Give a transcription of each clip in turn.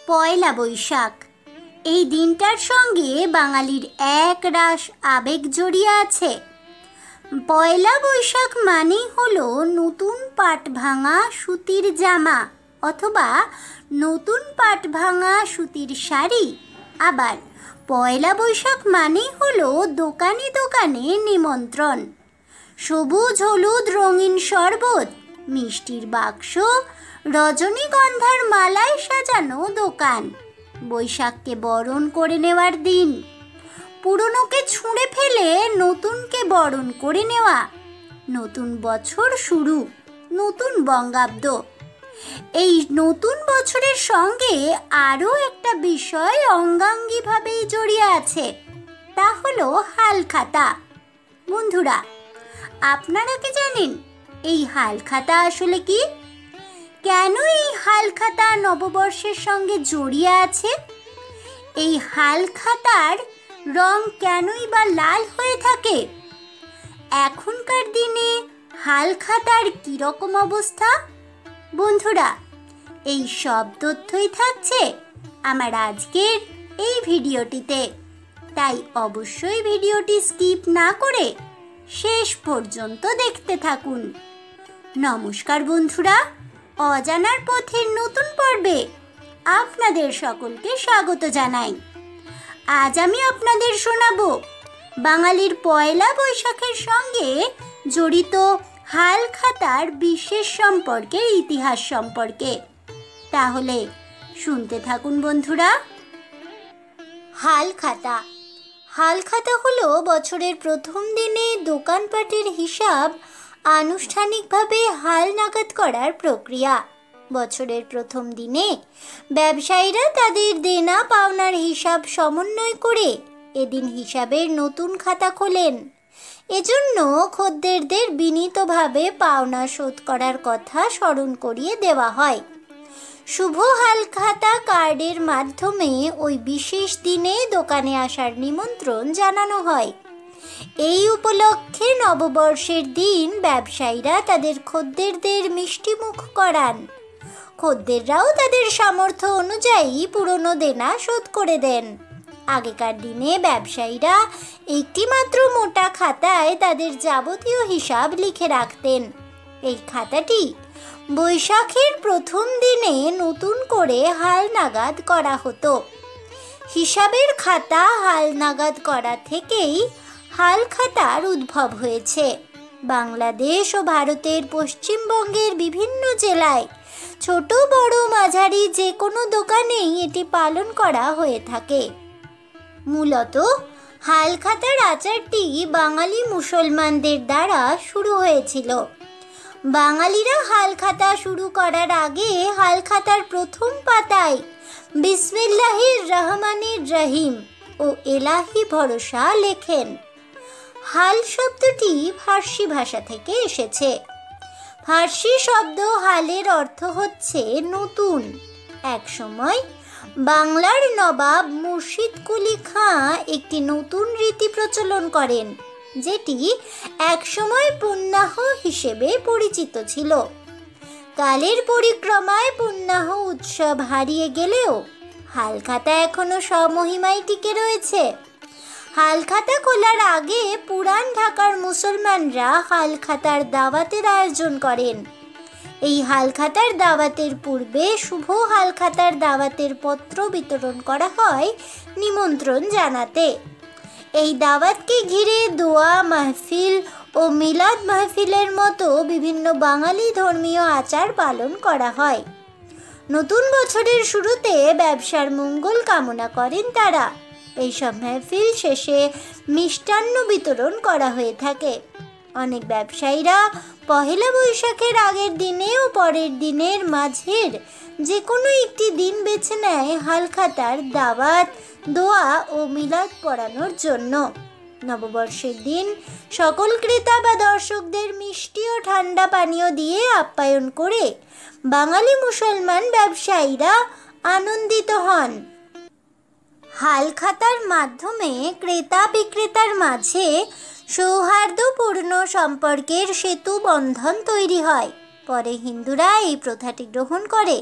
পয়লা বৈশাখ এই দিনটার সঙ্গে বাঙালির একরাশ আবেগ জড়িয়ে আছে। পয়লা বৈশাখ মানেই হলো নতুন পাট ভাঙা সুতির জামা অথবা নতুন পাট ভাঙা সুতির শাড়ি। আবার পয়লা বৈশাখ মানেই হলো দোকানে দোকানে নিমন্ত্রণ, সবুজ হলুদ রঙিন শরবত, মিষ্টির বাক্স, রজনীগন্ধার মালায় সাজানো দোকান। বৈশাখকে বরণ করে নেওয়ার দিন, পুরনোকে ছুঁড়ে ফেলে নতুনকে বরণ করে নেওয়া, নতুন বছর শুরু, নতুন বঙ্গাব্দ। এই নতুন বছরের সঙ্গে আরও একটা বিষয় অঙ্গাঙ্গিভাবেই জড়িয়ে আছে, তা হলো হালখাতা। বন্ধুরা, আপনারা কি জানেন এই হালখাতা আসলে কি? কেন এই হালখাতা নববর্ষের সঙ্গে জড়িয়ে আছে? এই হালখাতার রং কেনই বা লাল হয়ে থাকে? এখনকার দিনে হালখাতার কীরকম অবস্থা? বন্ধুরা, এই সব তথ্যই থাকছে আমার আজকের এই ভিডিওটিতে, তাই অবশ্যই ভিডিওটি স্কিপ না করে শেষ পর্যন্ত দেখতে থাকুন। নমস্কার বন্ধুরা, অজানার পথের নতুন পর্বে আপনাদের সকলকে স্বাগত জানাই। আজ আমি আপনাদের শোনাবো বাঙালির পয়লা বৈশাখের সঙ্গে জড়িত হালখাতার বিশেষ সম্পর্কের ইতিহাস সম্পর্কে। তাহলে শুনতে থাকুন বন্ধুরা। হালখাতা। হালখাতা হলো বছরের প্রথম দিনে দোকানপাটের হিসাব আনুষ্ঠানিকভাবে হালনাগাদ করার প্রক্রিয়া। বছরের প্রথম দিনে ব্যবসায়ীরা তাদের দেনা পাওনার হিসাব সমন্বয় করে এদিন হিসাবের নতুন খাতা খোলেন। এজন্য খদ্দেরদের বিনীতভাবে পাওনা শোধ করার কথা স্মরণ করিয়ে দেওয়া হয়। শুভ হালখাতা কার্ডের মাধ্যমে ওই বিশেষ দিনে দোকানে আসার নিমন্ত্রণ জানানো হয়। এই উপলক্ষে নববর্ষের দিন ব্যবসায়ীরা তাদের খদ্দেরদের মিষ্টিমুখ করান। খদ্দেররাও তাদের সামর্থ্য অনুযায়ী পুরনো দেনা শোধ করে দেন। আগেকার দিনে ব্যবসায়ীরা একটি মাত্র মোটা খাতায় তাদের যাবতীয় হিসাব লিখে রাখতেন। এই খাতাটি বৈশাখের প্রথম দিনে নতুন করে হালনাগাদ করা হতো। হিসাবের খাতা হালনাগাদ করা থেকেই হালখাতার উদ্ভব হয়েছে। বাংলাদেশ ও ভারতের পশ্চিমবঙ্গের বিভিন্ন জেলায় ছোট বড় মাঝারি যে কোনো দোকানেই এটি পালন করা হয়ে থাকে। মূলত হালখাতার আচারটি বাঙালি মুসলমানদের দ্বারা শুরু হয়েছিল। বাঙালিরা হালখাতা শুরু করার আগে হালখাতার প্রথম পাতায় বিসমিল্লাহির রহমানির রহিম ও এলাহি ভরসা লেখেন। হাল শব্দটি ফার্সি ভাষা থেকে এসেছে। ফার্সি শব্দ হালের অর্থ হচ্ছে নতুন। এক সময় বাংলার নবাব মুর্শিদ কুলি খাঁ একটি নতুন রীতি প্রচলন করেন, যেটি একসময় পুণ্যাহ হিসেবে পরিচিত ছিল। কালের পরিক্রমায় পুণ্যাহ উৎসব হারিয়ে গেলেও হালখাতা এখনো স্বমহিমায় টিকে রয়েছে। হালখাতা খোলার আগে পুরান ঢাকার মুসলমানরা হালখাতার দাওয়াতের আয়োজন করেন। এই হালখাতার দাওয়াতের পূর্বে শুভ হালখাতার দাওয়াতের পত্র বিতরণ করা হয় নিমন্ত্রণ জানাতে। এই দাওয়াতকে ঘিরে দোয়া মাহফিল ও মিলাদ মাহফিলের মতো বিভিন্ন বাঙালি ধর্মীয় আচার পালন করা হয়। নতুন বছরের শুরুতে ব্যবসার মঙ্গল কামনা করেন তারা। এইসব মাহফিল শেষে মিষ্টান্ন বিতরণ করা হয়ে থাকে। অনেক ব্যবসায়ীরা পহেলা বৈশাখের আগের দিনে ও পরের দিনের মাঝের যে কোনো একটি দিন বেছে নেয় হালখাতার দাওয়াত, দোয়া ও মিলাদ পড়ানোর জন্য। নববর্ষের দিন সকল ক্রেতা বা দর্শকদের মিষ্টি ও ঠান্ডা পানীয় দিয়ে আপ্যায়ন করে বাঙালি মুসলমান ব্যবসায়ীরা আনন্দিত হন। হালখাতার মাধ্যমে ক্রেতা বিক্রেতার মাঝে সৌহার্দ্যপূর্ণ সম্পর্কের সেতু বন্ধন তৈরি হয়। পরে হিন্দুরা এই প্রথাটি গ্রহণ করে।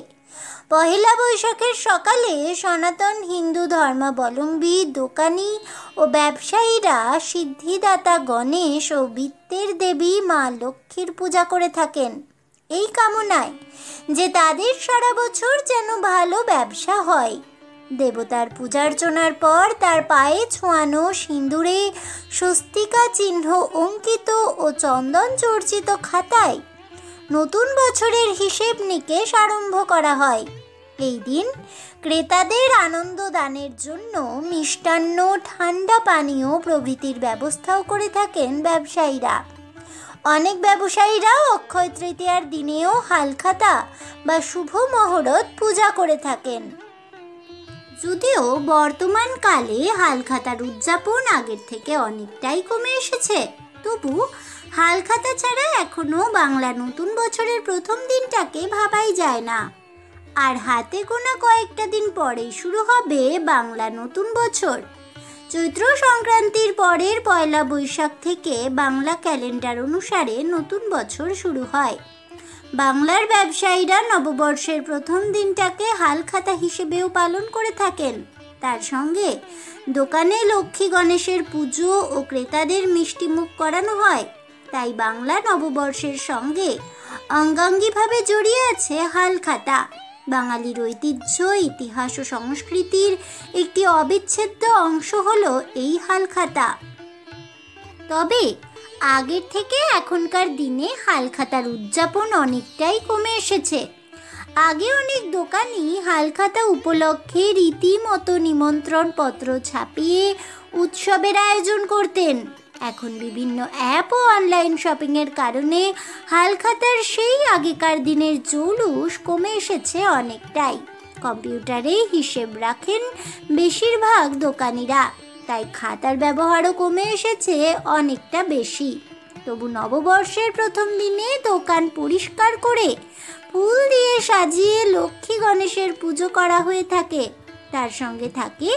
পহেলা বৈশাখের সকালে সনাতন হিন্দু ধর্মাবলম্বী দোকানি ও ব্যবসায়ীরা সিদ্ধিদাতা গণেশ ও বিত্তের দেবী মা লক্ষ্মীর পূজা করে থাকেন, এই কামনায় যে তাদের সারা বছর যেন ভালো ব্যবসা হয়। দেবতার পূজার্চনার পর তার পায়ে ছোঁয়ানো সিঁদুরে স্বস্তিকা চিহ্ন অঙ্কিত ও চন্দন চর্চিত খাতায় নতুন বছরের হিসেব নিকেশ আরম্ভ করা হয়। এই দিন ক্রেতাদের আনন্দ দানের জন্য মিষ্টান্ন, ঠান্ডা পানীয় প্রভৃতির ব্যবস্থাও করে থাকেন ব্যবসায়ীরা। অনেক ব্যবসায়ীরা অক্ষয় তৃতীয়ার দিনেও হালখাতা বা শুভ মহরত পূজা করে থাকেন। যদিও বর্তমানকালে হালখাতার উদযাপন আগের থেকে অনেকটাই কমে এসেছে, তবু হালখাতা ছাড়া এখনও বাংলা নতুন বছরের প্রথম দিনটাকে ভাবাই যায় না। আর হাতে গোনা কয়েকটা দিন পরেই শুরু হবে বাংলা নতুন বছর। চৈত্র সংক্রান্তির পরের পয়লা বৈশাখ থেকে বাংলা ক্যালেন্ডার অনুসারে নতুন বছর শুরু হয়। বাংলার ব্যবসায়ীরা নববর্ষের প্রথম দিনটাকে হালখাতা হিসেবেও পালন করে থাকেন। তার সঙ্গে দোকানে লক্ষ্মী গণেশের পুজো ও ক্রেতাদের মিষ্টিমুখ করানো হয়। তাই বাংলা নববর্ষের সঙ্গে অঙ্গাঙ্গিভাবে জড়িয়ে আছে হালখাতা। বাঙালির ঐতিহ্য, ইতিহাস ও সংস্কৃতির একটি অবিচ্ছেদ্য অংশ হলো এই হালখাতা। তবে আগের থেকে এখনকার দিনে হালখাতার উদযাপন অনেকটাই কমে এসেছে। আগে অনেক দোকানি হালখাতা উপলক্ষে রীতিমতো নিমন্ত্রণ পত্র ছাপিয়ে উৎসবের আয়োজন করতেন। এখন বিভিন্ন অ্যাপ ও অনলাইন শপিংয়ের কারণে হালখাতার সেই আগেকার দিনের জৌলুস কমে এসেছে অনেকটাই। কম্পিউটারে হিসেব রাখেন বেশিরভাগ দোকানিরা, তাই খাতার ব্যবহারও কমে এসেছে অনেকটা বেশি। তবু নববর্ষের প্রথম দিনে দোকান পরিষ্কার করে ফুল দিয়ে সাজিয়ে লক্ষ্মী গণেশের পুজো করা হয়ে থাকে। তার সঙ্গে থাকে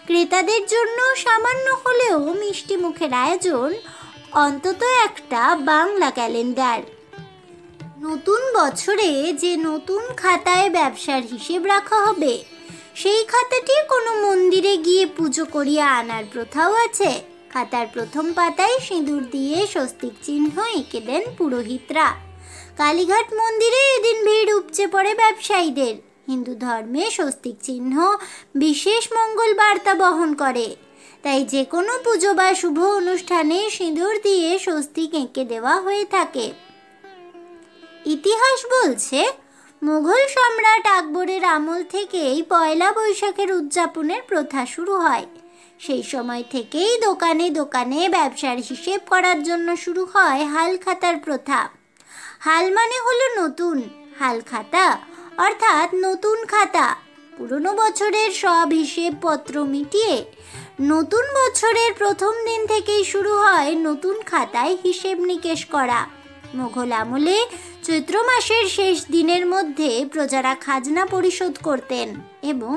ক্রেতাদের জন্য সামান্য হলেও মিষ্টি মুখের আয়োজন, অন্তত একটা বাংলা ক্যালেন্ডার। নতুন বছরে যে নতুন খাতায় ব্যবসার হিসেব রাখা হবে, সেই খাতাটি কোনো মন্দিরে গিয়ে পুজো করিয়ে আনার প্রথাও আছে। খাতার প্রথম পাতায় সিঁদুর দিয়ে স্বস্তিক চিহ্ন এঁকে দেন পুরোহিতরা। কালীঘাট মন্দিরে এদিন ভিড় উপচে পড়ে ব্যবসায়ীদের। হিন্দু ধর্মে স্বস্তিক চিহ্ন বিশেষ মঙ্গল বার্তা বহন করে, তাই যে কোনো পুজো বা শুভ অনুষ্ঠানে সিঁদুর দিয়ে স্বস্তিক এঁকে দেওয়া হয়ে থাকে। ইতিহাস বলছে, মুঘল সম্রাট আকবরের আমল থেকেই পয়লা বৈশাখের উদযাপনের প্রথা শুরু হয়। সেই সময় থেকেই দোকানে দোকানে ব্যবসার হিসেব করার জন্য শুরু হয় হালখাতার প্রথা। হাল মানে হলো নতুন, হালখাতা অর্থাৎ নতুন খাতা। পুরনো বছরের সব হিসেবপত্র মিটিয়ে নতুন বছরের প্রথম দিন থেকেই শুরু হয় নতুন খাতায় হিসেব নিকেশ করা। মুঘল আমলে চৈত্র মাসের শেষ দিনের মধ্যে প্রজারা খাজনা পরিশোধ করতেন এবং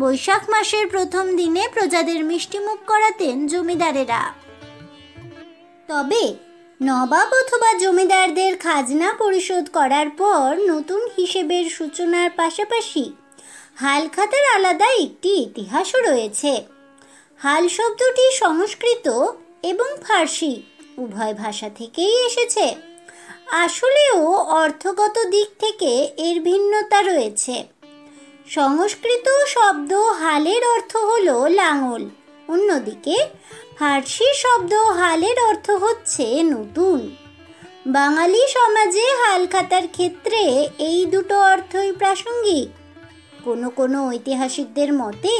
বৈশাখ মাসের প্রথম দিনে প্রজাদের মিষ্টিমুখ করাতেন জমিদারেরা। তবে নবাব অথবা জমিদারদের খাজনা পরিশোধ করার পর নতুন হিসেবের সূচনার পাশাপাশি হালখাতার আলাদা একটি ইতিহাসও রয়েছে। হাল শব্দটি সংস্কৃত এবং ফার্সি উভয় ভাষা থেকেই এসেছে। আসলেও অর্থগত দিক থেকে এর ভিন্নতা রয়েছে। সংস্কৃত শব্দ হালের অর্থ হলো লাঙল, অন্যদিকে ফার্সি শব্দ হালের অর্থ হচ্ছে নতুন। বাঙালি সমাজে হালখাতার ক্ষেত্রে এই দুটো অর্থই প্রাসঙ্গিক। কোনো কোনো ঐতিহাসিকদের মতে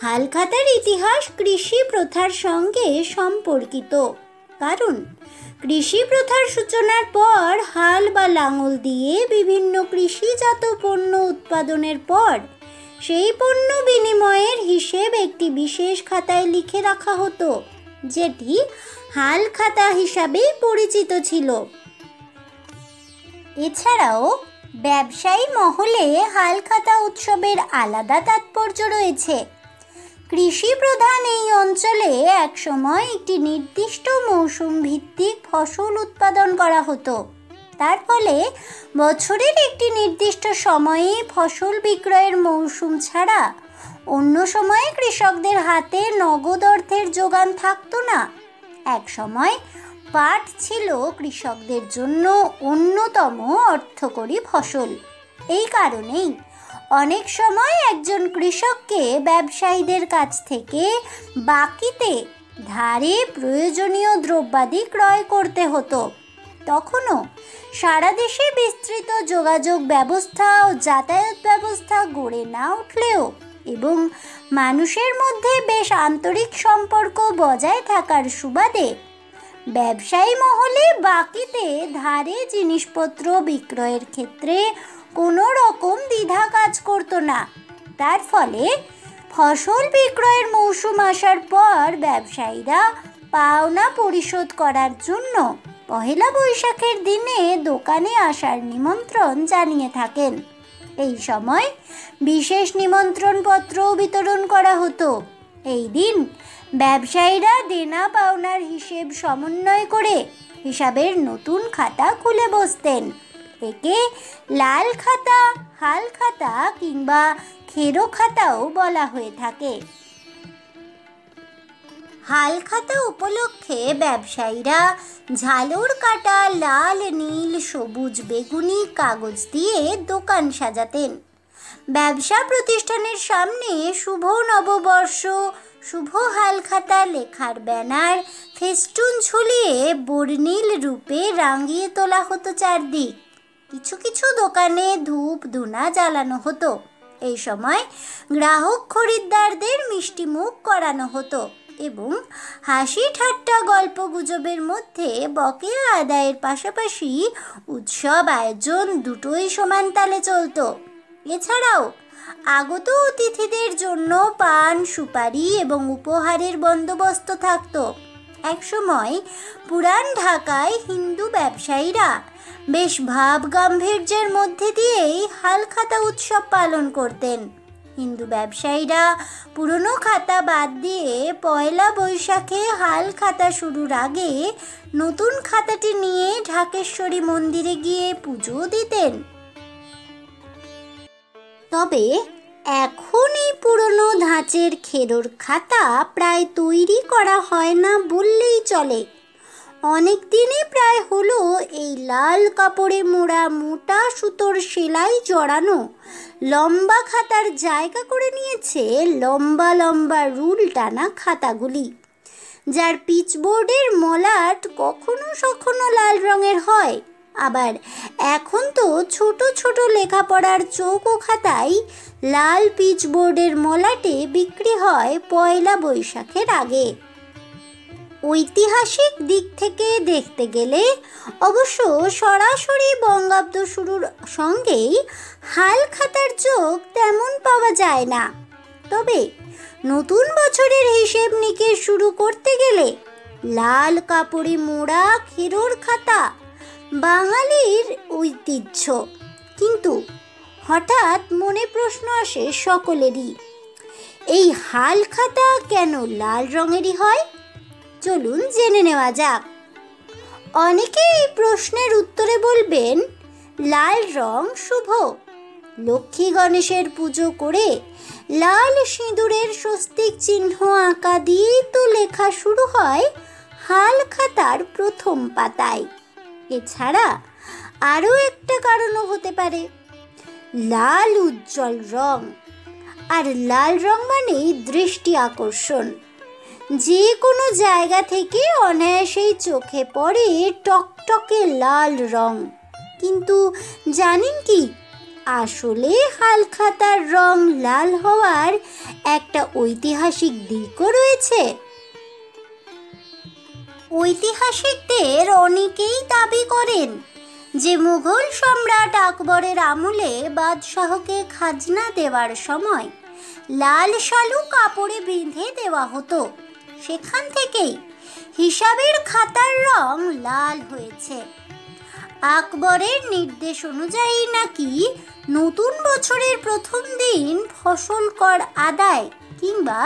হালখাতার ইতিহাস কৃষি প্রথার সঙ্গে সম্পর্কিত, কারণ কৃষি প্রথার সূচনার পর হাল বা লাঙল দিয়ে বিভিন্ন কৃষিজাত পণ্য উৎপাদনের পর সেই পণ্য বিনিময়ের হিসেব একটি বিশেষ খাতায় লিখে রাখা হতো, যেটি হাল খাতা হিসাবেই পরিচিত ছিল। এছাড়াও ব্যবসায়ী মহলে হালখাতা উৎসবের আলাদা তাৎপর্য রয়েছে। কৃষি প্রধান এই অঞ্চলে একসময় একটি নির্দিষ্ট মৌসুম ভিত্তিক ফসল উৎপাদন করা হতো। তার ফলে বছরের একটি নির্দিষ্ট সময়ে ফসল বিক্রয়ের মৌসুম ছাড়া অন্য সময়ে কৃষকদের হাতে নগদ অর্থের যোগান থাকতো না। এক সময় পাট ছিল কৃষকদের জন্য অন্যতম অর্থকরী ফসল। এই কারণেই অনেক সময় একজন কৃষককে ব্যবসায়ীদের কাছ থেকে বাকিতে ধারে প্রয়োজনীয় দ্রব্যাদি ক্রয় করতে হতো। তখনও সারা দেশে বিস্তৃত যোগাযোগ ব্যবস্থা ও যাতায়াত ব্যবস্থা গড়ে না উঠলেও এবং মানুষের মধ্যে বেশ আন্তরিক সম্পর্ক বজায় থাকার সুবাদে ব্যবসায়ী মহলে বাকিতে ধারে জিনিসপত্র বিক্রয়ের ক্ষেত্রে কোনো রকম দ্বিধা কাজ করতো না। তার ফলে ফসল বিক্রয়ের মৌসুম আসার পর ব্যবসায়ীরা পাওনা পরিশোধ করার জন্য পহেলা বৈশাখের দিনে দোকানে আসার নিমন্ত্রণ জানিয়ে থাকেন। এই সময় বিশেষ নিমন্ত্রণপত্র বিতরণ করা হতো। এই দিন ব্যবসায়ীরা দেনা পাওনার হিসেব সমন্বয় করে হিসাবের নতুন খাতা খুলে বসতেন। একে লাল খাতা, হাল খাতা কিংবা খেরো খাতাও বলা হয়ে থাকে। হাল খাতা উপলক্ষে ব্যবসায়ীরা ঝালর কাটা লাল, নীল, সবুজ, বেগুনি কাগজ দিয়ে দোকান সাজাতেন। ব্যবসা প্রতিষ্ঠানের সামনে শুভ নববর্ষ, শুভ হালখাতা লেখার ব্যানার, ফেস্টুন ঝুলিয়ে বর্ণিল রূপে রাঙিয়ে তোলা হতো চারদিক। কিছু কিছু দোকানে ধূপ ধুনা জ্বালানো হতো। এই সময় গ্রাহক খরিদ্দারদের মিষ্টি মুখ করানো হতো এবং হাসি ঠাট্টা গল্প গুজবের মধ্যে বকেয়া আদায়ের পাশাপাশি উৎসব আয়োজন দুটোই সমান তালে চলত। এছাড়াও আগত অতিথিদের জন্য পান, সুপারি এবং উপহারের বন্দোবস্ত থাকত। একসময় পুরান ঢাকায় হিন্দু ব্যবসায়ীরা বেশ ভাব গাম্ভীর্যের মধ্যে দিয়েই হালখাতা উৎসব পালন করতেন। হিন্দু ব্যবসায়ীরা পুরনো খাতা বাদ দিয়ে পয়লা বৈশাখে হাল খাতা শুরুর আগে নতুন খাতাটি নিয়ে ঢাকেশ্বরী মন্দিরে গিয়ে পুজো দিতেন। তবে এখন এই পুরনো ধাঁচের খেরোর খাতা প্রায় তৈরি করা হয় না বললেই চলে। অনেক দিনই প্রায় হলো এই লাল কাপড়ে মোড়া মোটা সুতোর সেলাই জড়ানো লম্বা খাতার জায়গা করে নিয়েছে লম্বা লম্বা রুল টানা খাতাগুলি, যার পিচবোর্ডের মলাট কখনো কখনো লাল রঙের হয়। আবার এখন তো ছোট ছোট লেখাপড়ার চৌকো খাতায় লাল পিচবোর্ডের মলাটে বিক্রি হয় পয়লা বৈশাখের আগে। ঐতিহাসিক দিক থেকে দেখতে গেলে অবশ্য সরাসরি বঙ্গাব্দ শুরুর সঙ্গেই হাল খাতার যোগ তেমন পাওয়া যায় না। তবে নতুন বছরের হিসেব নিকেশ শুরু করতে গেলে লাল কাপড়ে মোড়া খেরোর খাতা বাঙালির ঐতিহ্য। কিন্তু হঠাৎ মনে প্রশ্ন আসে সকলেরই, এই হাল খাতা কেন লাল রঙেরই হয়? চলুন জেনে নেওয়া যাক। অনেকে এই প্রশ্নের উত্তরে বলবেন, লাল রং শুভ। লক্ষ্মী গণেশের পুজো করে লাল সিঁদুরের স্বস্তিক চিহ্ন আঁকা দিয়েই তো লেখা শুরু হয় হাল খাতার প্রথম পাতায়। এছাড়া আরও একটা কারণও হতে পারে, লাল উজ্জ্বল রং, আর লাল রং মানেই দৃষ্টি আকর্ষণ। যে কোনো জায়গা থেকে অনায়াসেই চোখে পড়ে টকটকে লাল রং। কিন্তু জানেন কি, আসলে হালখাতার রং লাল হওয়ার একটা ঐতিহাসিক দিকও রয়েছে। ঐতিহাসিকদের অনেকেই দাবি করেন যে মুঘল সম্রাট আকবরের আমলে বাদশাহকে খাজনা দেওয়ার সময় লাল শালু কাপড়ে বেঁধে দেওয়া হতো। সেখান থেকেই হিসাবের খাতার রং লাল হয়েছে। আকবরের নির্দেশ অনুযায়ী নাকি নতুন বছরের প্রথম দিন ফসল কর আদায় কিংবা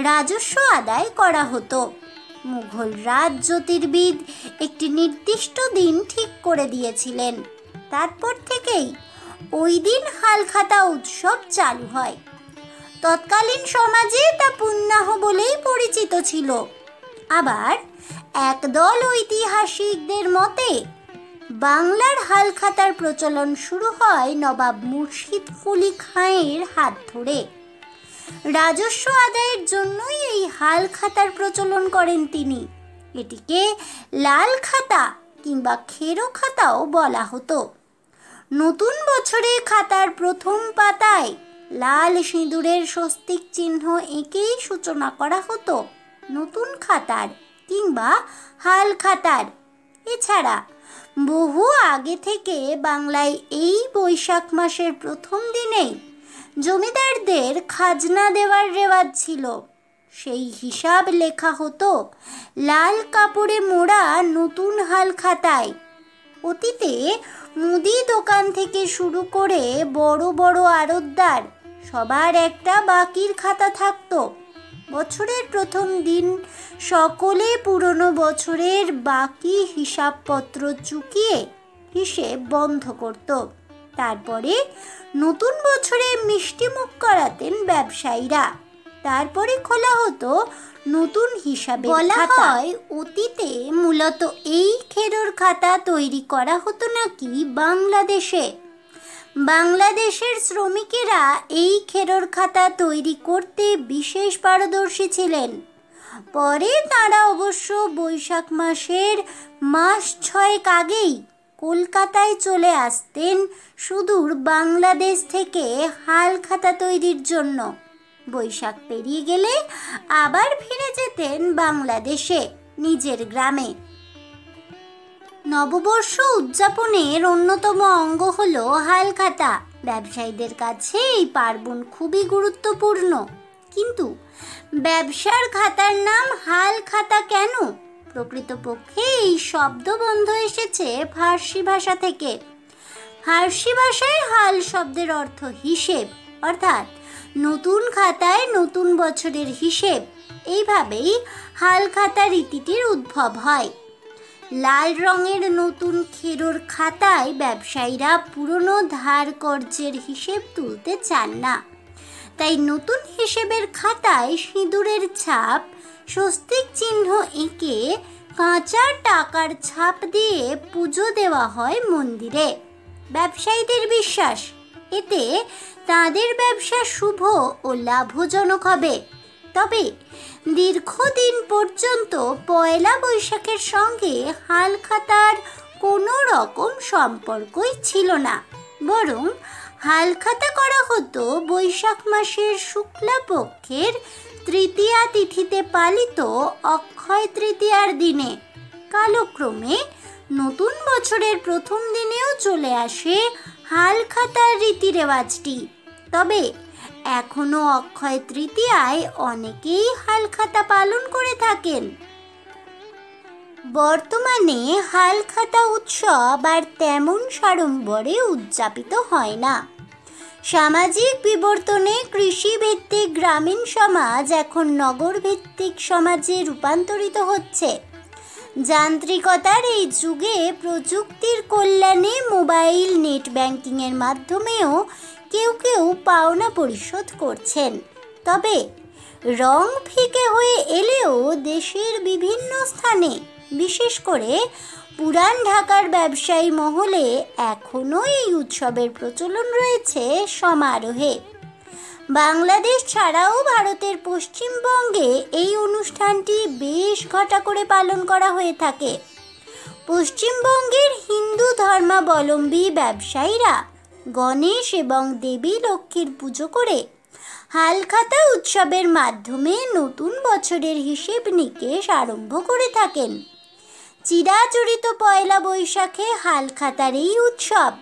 রাজস্ব আদায় করা হতো। মুঘল রাজ জ্যোতির্বিদ একটি নির্দিষ্ট দিন ঠিক করে দিয়েছিলেন। তারপর থেকেই ওই দিন হালখাতা উৎসব চালু হয়। তৎকালীন সমাজে তা পুণ্যাহ বলেই পরিচিত ছিল। আবার একদল ঐতিহাসিকদের মতে বাংলার হালখাতার প্রচলন শুরু হয় নবাব মুর্শিদ কুলি খাঁয়ের হাত ধরে। রাজস্ব আদায়ের জন্যই এই হালখাতার প্রচলন করেন তিনি। এটিকে লাল খাতা কিংবা খেরো খাতাও বলা হতো। নতুন বছরে খাতার প্রথম পাতায় লাল সিঁদুরের স্বস্তিক চিহ্ন এঁকেই সূচনা করা হতো নতুন খাতার কিংবা হাল খাতার। এছাড়া বহু আগে থেকে বাংলায় এই বৈশাখ মাসের প্রথম দিনেই জমিদারদের খাজনা দেওয়ার রেওয়াজ ছিল। সেই হিসাব লেখা হতো লাল কাপড়ে মোড়া নতুন হাল খাতায়। অতীতে মুদি দোকান থেকে শুরু করে বড় বড় আড়তদার সবার একটা বাকির খাতা থাকতো। বছরের প্রথম দিন সকলে পুরনো বছরের বাকি হিসাবপত্র চুকিয়ে হিসেব বন্ধ করত। তারপরে নতুন বছরে মিষ্টি মুখ করাতেন ব্যবসায়ীরা। তারপরে খোলা হতো নতুন হিসাবে। বলা হয় অতীতে মূলত এই খেরোর খাতা তৈরি করা হতো নাকি বাংলাদেশে। বাংলাদেশের শ্রমিকেরা এই খেরোর খাতা তৈরি করতে বিশেষ পারদর্শী ছিলেন। পরে তারা অবশ্য বৈশাখ মাসের মাস 6 আগেই কলকাতায় চলে আসতেন সুদূর বাংলাদেশ থেকে হাল খাতা তৈরির জন্য। বৈশাখ পেরিয়ে গেলে আবার ফিরে যেতেন বাংলাদেশে নিজের গ্রামে। নববর্ষ উদযাপনের অন্যতম অঙ্গ হলো হালখাতা। ব্যবসায়ীদের কাছে এই পার্বণ খুবই গুরুত্বপূর্ণ। কিন্তু ব্যবসার খাতার নাম হালখাতা কেন? প্রকৃতপক্ষে এই শব্দবন্ধ এসেছে ফার্সি ভাষা থেকে। ফার্সি ভাষায় হাল শব্দের অর্থ হিসেব, অর্থাৎ নতুন খাতায় নতুন বছরের হিসেব। এইভাবেই হালখাতা রীতিটির উদ্ভব হয়। লাল রঙের নতুন খেরোর খাতায় ব্যবসায়ীরা পুরনো ধার কর্জের হিসেব তুলতে চান না। তাই নতুন হিসেবের খাতায় সিঁদুরের ছাপ, স্বস্তিক চিহ্ন এঁকে কাঁচা টাকার ছাপ দিয়ে পুজো দেওয়া হয় মন্দিরে। ব্যবসায়ীদের বিশ্বাস এতে তাদের ব্যবসা শুভ ও লাভজনক হবে। তবে দীর্ঘদিন পর্যন্ত পয়লা বৈশাখের সঙ্গে হালখাতার কোনো রকম সম্পর্কই ছিল না। বরং হালখাতা করা হতো বৈশাখ মাসের শুক্লা পক্ষের তৃতীয়া তিথিতে পালিত অক্ষয় তৃতীয়ার দিনে। কালক্রমে নতুন বছরের প্রথম দিনেও চলে আসে হালখাতার রীতি রেওয়াজটি। তবে এখনো অক্ষয় তৃতীয়ায় অনেকেই হালখাতা পালন করে থাকেন। বর্তমানে হালখাতা উৎসব আর তেমন সাড়ম্বরে উদযাপিত হয় না। সামাজিক বিবর্তনে কৃষিভিত্তিক গ্রামীণ সমাজ এখন নগরভিত্তিক সমাজে রূপান্তরিত হচ্ছে। যান্ত্রিকতার এই যুগে প্রযুক্তির কল্যাণে মোবাইল নেট ব্যাংকিংয়ের মাধ্যমেও কেউ কেউ পাওনা পরিশোধ করছেন। তবে রং ফিকে হয়ে এলেও দেশের বিভিন্ন স্থানে, বিশেষ করে পুরান ঢাকার ব্যবসায়ী মহলে এখনও এই উৎসবের প্রচলন রয়েছে সমারোহে। বাংলাদেশ ছাড়াও ভারতের পশ্চিমবঙ্গে এই অনুষ্ঠানটি বেশ ঘটা করে পালন করা হয়ে থাকে। পশ্চিমবঙ্গের হিন্দু ধর্মাবলম্বী ব্যবসায়ীরা গণেশ এবং দেবী লক্ষ্মীর পুজো করে হালখাতা উৎসবের মাধ্যমে নতুন বছরের হিসেব নিকেশ আরম্ভ করে থাকেন। চিরাচরিত পয়লা বৈশাখে হালখাতার এই উৎসব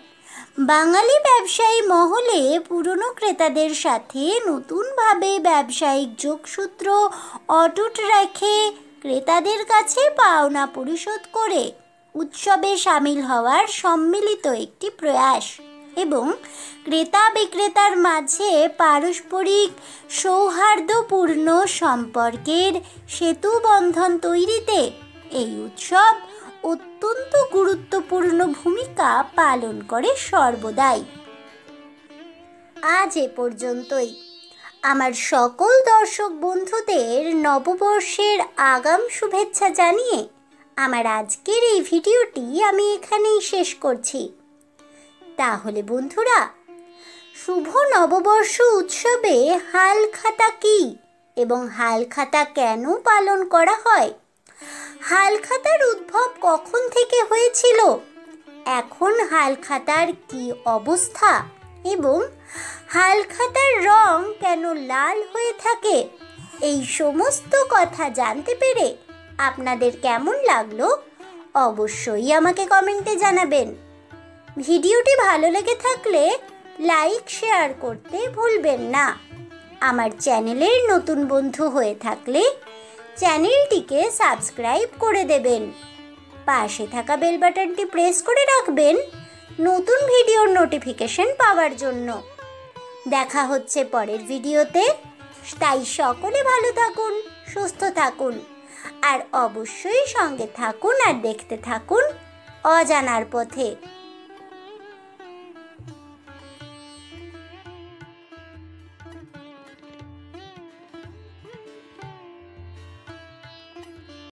বাঙালি ব্যবসায়ী মহলে পুরনো ক্রেতাদের সাথে নতুনভাবে ব্যবসায়িক যোগসূত্র অটুট রেখে ক্রেতাদের কাছে পাওনা পরিশোধ করে উৎসবে সামিল হওয়ার সম্মিলিত একটি প্রয়াস। এবং ক্রেতা বিক্রেতার মাঝে পারস্পরিক সৌহার্দ্যপূর্ণ সম্পর্কের সেতুবন্ধন তৈরিতে এই উৎসব অত্যন্ত গুরুত্বপূর্ণ ভূমিকা পালন করে সর্বদাই। আজ এ পর্যন্তই। আমার সকল দর্শক বন্ধুদের নববর্ষের আগাম শুভেচ্ছা জানিয়ে আমার আজকের এই ভিডিওটি আমি এখানেই শেষ করছি। তাহলে বন্ধুরা, শুভ নববর্ষ উৎসবে হালখাতা কি এবং হালখাতা কেন পালন করা হয়, হালখাতার উদ্ভব কখন থেকে হয়েছিল, এখন হালখাতার কি অবস্থা এবং হালখাতার রং কেন লাল হয়ে থাকে, এই সমস্ত কথা জানতে পেরে আপনাদের কেমন লাগলো অবশ্যই আমাকে কমেন্টে জানাবেন। ভিডিওটি ভালো লেগে থাকলে লাইক শেয়ার করতে ভুলবেন না। আমার চ্যানেলের নতুন বন্ধু হয়ে থাকলে চ্যানেলটিকে সাবস্ক্রাইব করে দেবেন। পাশে থাকা বেল বাটনটি প্রেস করে রাখবেন নতুন ভিডিওর নোটিফিকেশন পাওয়ার জন্য। দেখা হচ্ছে পরের ভিডিওতে। তাই সকলে ভালো থাকুন, সুস্থ থাকুন আর অবশ্যই সঙ্গে থাকুন আর দেখতে থাকুন অজানার পথে।